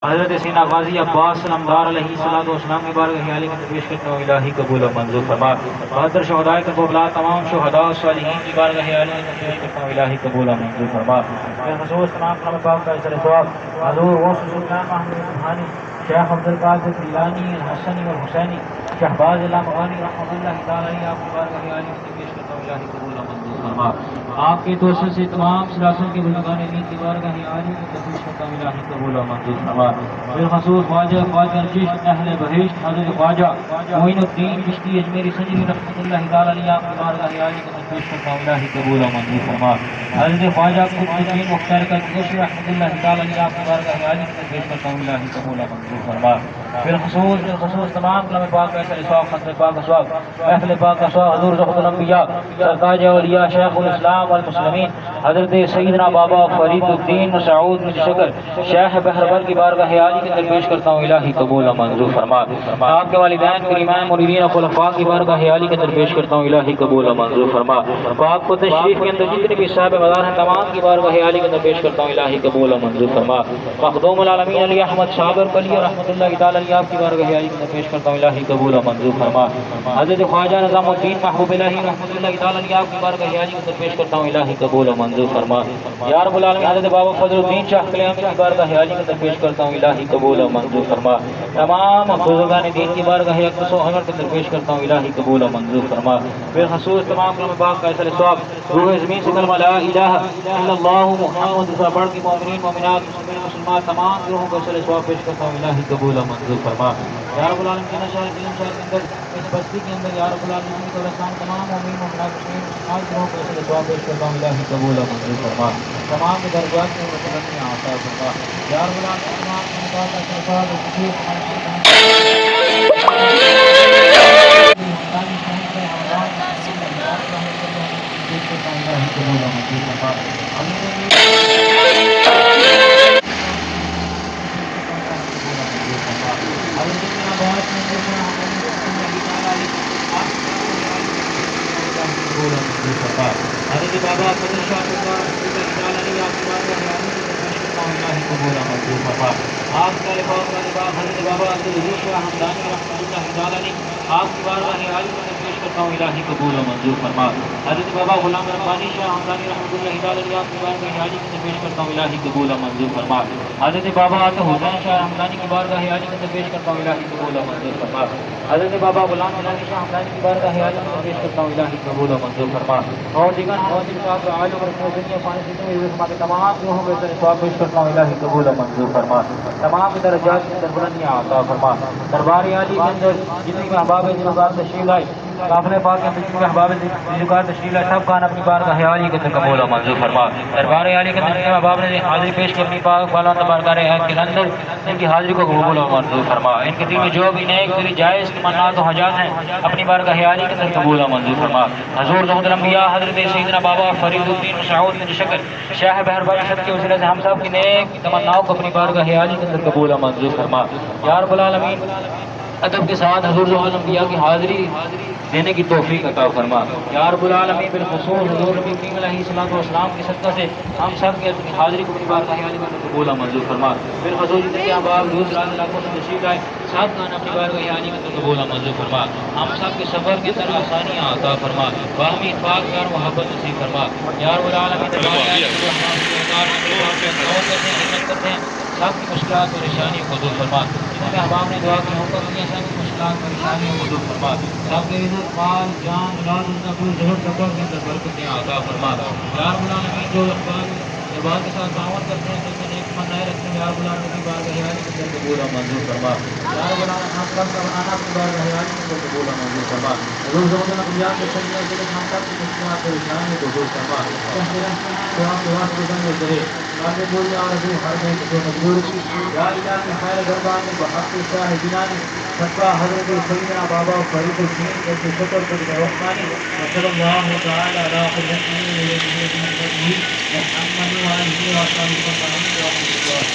حضرت سینا غازی عباس علمدار علیہ الصلوۃ والسلام کی بارگاہ خیالی میں پیش کرتا ہوں الہی قبول و منظور فرما. بہادر شہداء کربلا تمام شہداء و صالحین کی بارگاہ خیالی میں پیش کرتا ہوں الہی قبول و منظور فرما. خصوص تمام قلم پاک کا اثر ثواب حضور غوث سلطان محمد روحانی شیخ عبد القادر جیلانی الحسنی والحسینی شہباز علامغانی رحمۃ اللہ تعالی علیہ آپ کی بارگاہ خیالی میں پیش کرتا ہوں الہی قبول و منظور فرما. آپ کے توسل سے تمام سلاسل کے بزرگان دین کی بارگاہ خیالی میں پیش کرتا ہوں الہی قبول و منظور فرما. بالخصوص خواجہ چشت اہل بہشت حضرت خواجہ معین الدین چشتی اجمیری سنجری رحمۃ اللہ تعالی علیہ آپ کی بارگاہ خیالی میں پیش کرتا ہوں الہی قبول و منظور فرما. حضرت خواجہ قطب الدین مختار کشمش رحمۃ اللہ تعالی علیہ آپ کی بارگاہ خیالی میں پیش کرتا ہوں الہی قبول و منظور فرما. بالخصوص تمام کلام پاک کا اثر ثواب خطر پاک اسواق محفل پاک اسواق حضور ذخر الانبیاء سرتاج اولیاء شیخ الاسلام والمسلمین حضرت سیدنا بابا فرید الدین مسعود بن شکر شیخ بہربل کی بارگاہ خیالی کے اندر پیش کرتا ہوں الہی قبول و منظور فرما. آپ کے والدین کریمان مریدین و خلفاء کی بارگاہ خیالی کے اندر پیش کرتا ہوں الہی قبول و منظور فرما. پاک کو تشریف کے اندر جتنے بھی صاحب مدار ہیں تمام کی بارگاہ خیالی کے اندر پیش کرتا ہوں الہی قبول و منظور فرما. مخدوم العالمین علی احمد صابر کلی رحمۃ اللہ تعالی علیہ آپ کی بارگاہ خیالی کے اندر پیش کرتا ہوں الہی قبول و منظور فرما. حضرت خواجہ نظام الدین محبوب الہی رحمۃ اللہ تعالی علیہ آپ کی بارگاہ خیالی کے اندر پیش کرتا ہوں الہی قبول و منظور فرما. یا رب العالمین حضرت بابا فضل الدین شاہ کلیام کی بارگاہ خیالی کے اندر پیش کرتا ہوں الہی قبول و منظور فرما. تمام بزرگان دین کی بارگاہ اقدس و عمر کے اندر پیش کرتا ہوں الہی قبول و منظور فرما. بالخصوص تمام کلام پاک کا اثر ثواب روح زمین سے کلمہ لا الہ الا اللہ محمد رسول پڑھ کے مومنین مومنات مسلمان مسلمات تمام گروہوں کو اثر ثواب پیش کرتا ہوں الہی قبول و منظور فرما. یا رب العالمین کے نشار کے اندر اس بستی کے اندر یا رب العالمین کے قبرستان تمام مومنین مومنات مسلمان مسلمات گروہوں کو اثر ثواب پیش کرتا ہوں الہی قبول و منظور فرما. تمام کے درجات میں متقدم عطا فرما. یا رب العالمین تمام کے پاک کا شفاعت و حضرت بابا فضل شاہ آپ کا لباس حضرت بابا عبدالعزیز شاہ ہمدانی رحمۃ اللہ تعالی علیہ آپ کی بارگاہ خیالی میں پیش کرتا ہوں الہی قبول و منظور فرما. حضرت بابا غلام ربانی شاہ ہمدانی رحمۃ اللہ تعالی علیہ آپ کی بارگاہ خیالی میں پیش کرتا ہوں الہی قبول و منظور فرما. حضرت بابا حسین شاہ ہمدانی کی بارگاہ خیالی میں پیش کرتا ہوں الہی قبول و منظور فرما. حضرت بابا غلام ربانی شاہ ہمدانی کی بارگاہ خیالی میں پیش کرتا ہوں الہی قبول و منظور فرما. اور دیگر حاضر صاحب عالم اور دنیا پانی سے تمام گروہوں میں اثر ثواب پیش کرتا ہوں الہی قبول و منظور فرما. تمام درجات کے اندر بلندیاں عطا فرما. دربار عالی کے اندر جتنی بھی احباب ذوقار تشریف لائے قافلے پاک کے اندر احباب ذوقار تشریف لائے سب کا اپنی بارگاہ خیالی کے اندر قبول و منظور فرما. دربار عالی کے اندر احباب نے حاضری پیش کی اپنی پاک بالا بارگاہ کے اندر ان کی حاضری کو قبول و منظور فرما. ان کے دل میں جو بھی نیک دلی جائز تمنات و حاجات ہیں اپنی بارگاہ خیالی کے اندر قبول و منظور فرما. حضور ذخر الانبیاء حضرت سیدنا بابا فرید الدین مسعود بن شکر شیخ بہربل کے وسیلے سے ہم سب کی نیک تمناؤں کو اپنی بارگاہ خیالی کے اندر قبول و منظور فرما. یا رب العالمین ادب کے ساتھ حضور ذخر الانبیاء کی حاضری دینے کی توفیق عطا فرما. یا رب العالمین بالخصوص حضور نبی کریم علیہ الصلوۃ والسلام کی صدقہ سے ہم سب کی حاضری کو اپنی بارگاہ خیالی میں قبول و منظور فرما. بالخصوص جتنے احباب دور دراز علاقوں سے تشریف لائے سب کا اپنی بارگاہ خیالی میں قبول و منظور فرما. ہم سب کے سفر کے اندر آسانیاں عطا فرما. باہمی اتفاق پیار محبت نصیب فرما. یا رب العالمین کرتے ہیں سب کی مشکلات و پریشانیوں کو دور فرما. جتنے احباب نے دعا کی حکم کیا سب کی مشکلات پریشانیوں کو دور فرما. سب کے عزت مال جان اولاد نقل ظہر سفر کے اندر برکتیں عطا فرما. یا رب العالمین جو اقبال کے ساتھ تعاون کرتے ہیں جس میں نیک منائے رکھتے ہیں یا رب العالمین کی بارگاہ خیالی کے اندر قبول و منظور فرما. یا رب العالمین ہم سب کا بنانا اپنی بارگاہ خیالی کے اندر قبول و منظور فرما. حضور ذوق الانبیاء کے سننے کے لیے ہم سب کی مشکلات پریشانیوں کو دور فرما. دعا کے واسطے بن گزرے آگے بول یا رسول ہر میں کو مجبور کی یا الہ خیر دربان میں بحق شاہ جنانی صدقہ حضرت سیدنا بابا فرید الدین کے شکر کو رحمانی صلی اللہ تعالی علی محمد و علیہ وسلم.